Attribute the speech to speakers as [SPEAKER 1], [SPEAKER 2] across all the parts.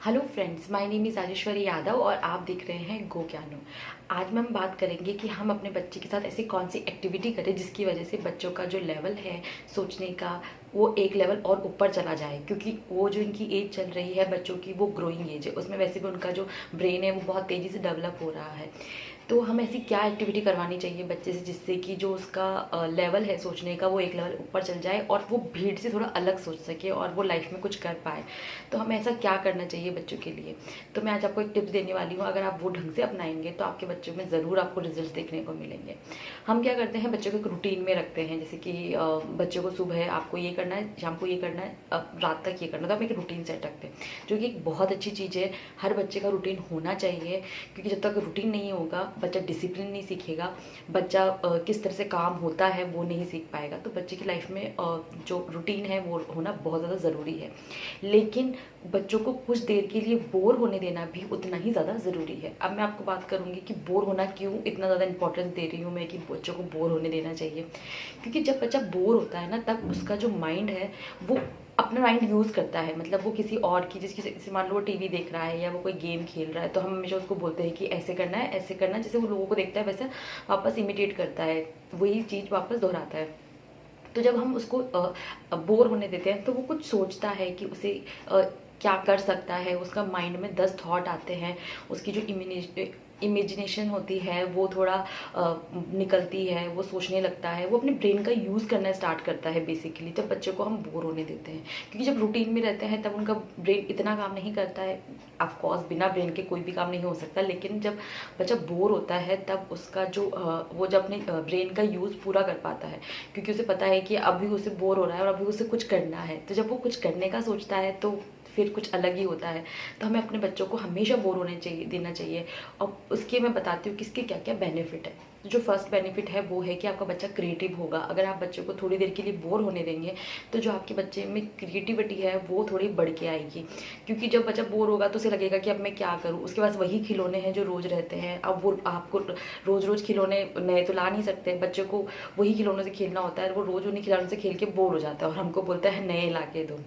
[SPEAKER 1] Hello friends, my name is Rajeshwari Yadav और आप देख रहे हैं गो ज्ञानो। आज हम बात करेंगे कि हम अपने बच्चे के साथ ऐसी कौन सी एक्टिविटी करें जिसकी वजह से बच्चों का जो लेवल है सोचने का वो एक लेवल और ऊपर चला जाए। क्योंकि वो जो इनकी एज चल रही है बच्चों की, वो ग्रोइंग एज है, उसमें वैसे भी उनका जो ब्रेन है वो बहुत तेज़ी से डेवलप हो रहा है। तो हम ऐसी क्या एक्टिविटी करवानी चाहिए बच्चे से जिससे कि जो उसका लेवल है सोचने का वो एक लेवल ऊपर चल जाए और वो भीड़ से थोड़ा अलग सोच सके और वो लाइफ में कुछ कर पाए। तो हमें ऐसा क्या करना चाहिए बच्चों के लिए। तो मैं आज आपको एक टिप्स देने वाली हूँ। अगर आप वो ढंग से अपनाएंगे तो आपके बच्चों में ज़रूर आपको रिजल्ट देखने को मिलेंगे। हम क्या करते हैं, बच्चों को एक रूटीन में रखते हैं। जैसे कि बच्चों को सुबह आपको ये करना है, शाम को ये करना है, रात तक ये करना है। तो हम एक रूटीन सेट रखते हैं जो कि एक बहुत अच्छी चीज़ है। हर बच्चे का रूटीन होना चाहिए, क्योंकि जब तक रूटीन नहीं होगा बच्चा डिसिप्लिन नहीं सीखेगा, बच्चा किस तरह से काम होता है वो नहीं सीख पाएगा। तो बच्चे की लाइफ में जो रूटीन है वो होना बहुत ज़्यादा ज़रूरी है। लेकिन बच्चों को कुछ देर के लिए बोर होने देना भी उतना ही ज़्यादा ज़रूरी है। अब मैं आपको बात करूँगी कि बोर होना क्यों इतना ज़्यादा इंपॉर्टेंस दे रही हूँ मैं कि बच्चों को बोर होने देना चाहिए। क्योंकि जब बच्चा बोर होता है ना, तब उसका जो माइंड है वो अपना माइंड यूज़ करता है। मतलब वो किसी और की, जैसे मान लो वो टीवी देख रहा है या वो कोई गेम खेल रहा है, तो हम हमेशा उसको बोलते हैं कि ऐसे करना है, ऐसे करना है। जैसे वो लोगों को देखता है वैसे वापस इमिटेट करता है, वही चीज़ वापस दोहराता है। तो जब हम उसको बोर होने देते हैं तो वो कुछ सोचता है कि उसे क्या कर सकता है। उसका माइंड में 10 थॉट आते हैं, उसकी जो इमेजिनेशन होती है वो थोड़ा निकलती है, वो सोचने लगता है, वो अपने ब्रेन का यूज़ करना स्टार्ट करता है बेसिकली जब बच्चे को हम बोर होने देते हैं। क्योंकि जब रूटीन में रहते हैं तब उनका ब्रेन इतना काम नहीं करता है। ऑफकोर्स बिना ब्रेन के कोई भी काम नहीं हो सकता, लेकिन जब बच्चा बोर होता है तब उसका जो वो जब अपने ब्रेन का यूज़ पूरा कर पाता है, क्योंकि उसे पता है कि अभी उसे बोर हो रहा है और अभी उसे कुछ करना है। तो जब वो कुछ करने का सोचता है तो फिर कुछ अलग ही होता है। तो हमें अपने बच्चों को हमेशा बोर होने चाहिए देना चाहिए। और उसके मैं बताती हूँ किसके क्या क्या बेनिफिट है। जो फर्स्ट बेनिफिट है वो है कि आपका बच्चा क्रिएटिव होगा। अगर आप बच्चे को थोड़ी देर के लिए बोर होने देंगे तो जो आपके बच्चे में क्रिएटिविटी है वो थोड़ी बढ़ के आएगी। क्योंकि जब बच्चा बोर होगा तो उसे लगेगा कि अब मैं क्या करूँ। उसके पास वही खिलौने हैं जो रोज़ रहते हैं। अब वो आपको रोज़ रोज़ खिलौने नए तो ला नहीं सकते। बच्चे को वही खिलौनों से खेलना होता है, वो रोज़ उन्हीं खिलौनों से खेल के बोर हो जाता है और हमको बोलता है नए ला के दो।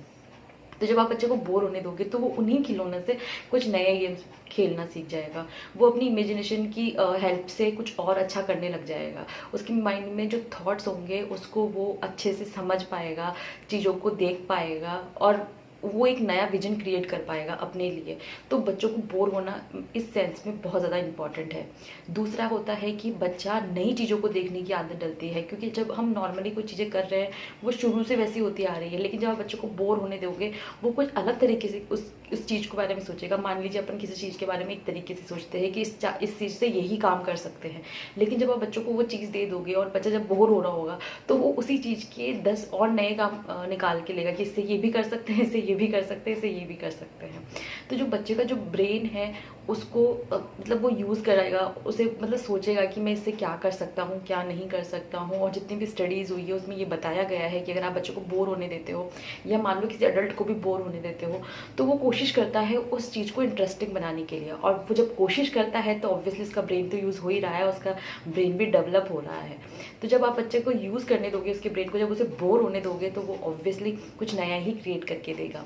[SPEAKER 1] तो जब आप बच्चे को बोर होने दोगे तो वो उन्हीं खिलौने से कुछ नए गेम्स खेलना सीख जाएगा। वो अपनी इमेजिनेशन की हेल्प से कुछ और अच्छा करने लग जाएगा। उसके माइंड में जो थॉट्स होंगे उसको वो अच्छे से समझ पाएगा, चीज़ों को देख पाएगा और वो एक नया विजन क्रिएट कर पाएगा अपने लिए। तो बच्चों को बोर होना इस सेंस में बहुत ज़्यादा इंपॉर्टेंट है। दूसरा होता है कि बच्चा नई चीज़ों को देखने की आदत डलती है। क्योंकि जब हम नॉर्मली कोई चीज़ें कर रहे हैं वो शुरू से वैसी होती आ रही है, लेकिन जब आप बच्चों को बोर होने दोगे वो कुछ अलग तरीके से उस चीज़ के बारे में सोचेगा। मान लीजिए अपन किसी चीज़ के बारे में एक तरीके से सोचते हैं कि इस चीज़ से यही काम कर सकते हैं, लेकिन जब आप बच्चों को वो चीज़ दे दोगे और बच्चा जब बोर हो रहा होगा तो वो उसी चीज़ के 10 और नए काम निकाल के लेगा कि इससे ये भी कर सकते हैं, इससे ये भी कर सकते हैं, इससे ये भी कर सकते हैं। तो जो बच्चे का जो ब्रेन है उसको मतलब वो यूज़ कराएगा, उसे मतलब सोचेगा कि मैं इससे क्या कर सकता हूँ, क्या नहीं कर सकता हूँ। और जितनी भी स्टडीज़ हुई है उसमें ये बताया गया है कि अगर आप बच्चों को बोर होने देते हो या मान लो किसी अडल्ट को भी बोर होने देते हो तो वो कोशिश करता है उस चीज़ को इंटरेस्टिंग बनाने के लिए। और वो जब कोशिश करता है तो ऑब्वियसली उसका ब्रेन तो यूज़ हो ही रहा है, उसका ब्रेन भी डेवलप हो रहा है। तो जब आप बच्चे को यूज़ करने दोगे उसके ब्रेन को, जब उसे बोर होने दोगे तो वो ऑब्वियसली कुछ नया ही क्रिएट करके देगा।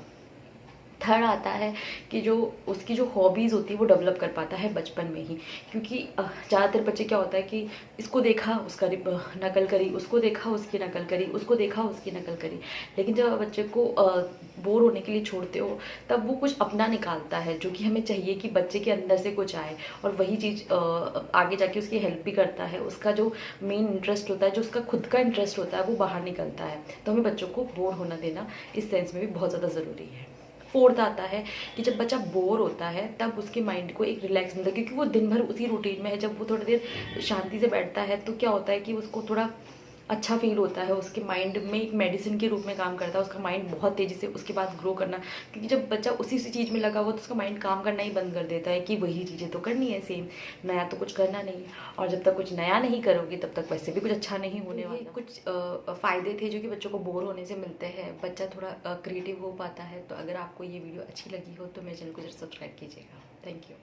[SPEAKER 1] थर्ड आता है कि जो उसकी जो हॉबीज़ होती है वो डेवलप कर पाता है बचपन में ही। क्योंकि ज़्यादातर बच्चे क्या होता है कि इसको देखा उसका नकल करी, उसको देखा उसकी नकल करी, उसको देखा उसकी नकल करी। लेकिन जब आप बच्चे को बोर होने के लिए छोड़ते हो तब वो कुछ अपना निकालता है, जो कि हमें चाहिए कि बच्चे के अंदर से कुछ आए। और वही चीज़ आगे जाके उसकी हेल्प भी करता है। उसका जो मेन इंटरेस्ट होता है, जो उसका खुद का इंटरेस्ट होता है वो बाहर निकलता है। तो हमें बच्चों को बोर होना देना इस सेंस में भी बहुत ज़्यादा ज़रूरी है। फोर्थ आता है कि जब बच्चा बोर होता है तब उसके माइंड को एक रिलैक्स मिलता है। क्योंकि वो दिन भर उसी रूटीन में है, जब वो थोड़ी देर शांति से बैठता है तो क्या होता है कि उसको थोड़ा अच्छा फील होता है। उसके माइंड में एक मेडिसिन के रूप में काम करता है। उसका माइंड बहुत तेज़ी से उसके बाद ग्रो करना, क्योंकि जब बच्चा उसी सी चीज़ में लगा हुआ तो उसका माइंड काम करना ही बंद कर देता है कि वही चीज़ें तो करनी है सेम, नया तो कुछ करना नहीं। और जब तक कुछ नया नहीं करोगे तब तक वैसे भी कुछ अच्छा नहीं होने वाला। कुछ फ़ायदे थे जो कि बच्चों को बोर होने से मिलते हैं, बच्चा थोड़ा क्रिएटिव हो पाता है। तो अगर आपको ये वीडियो अच्छी लगी हो तो मेरे चैनल को जरूर सब्सक्राइब कीजिएगा। Thank you.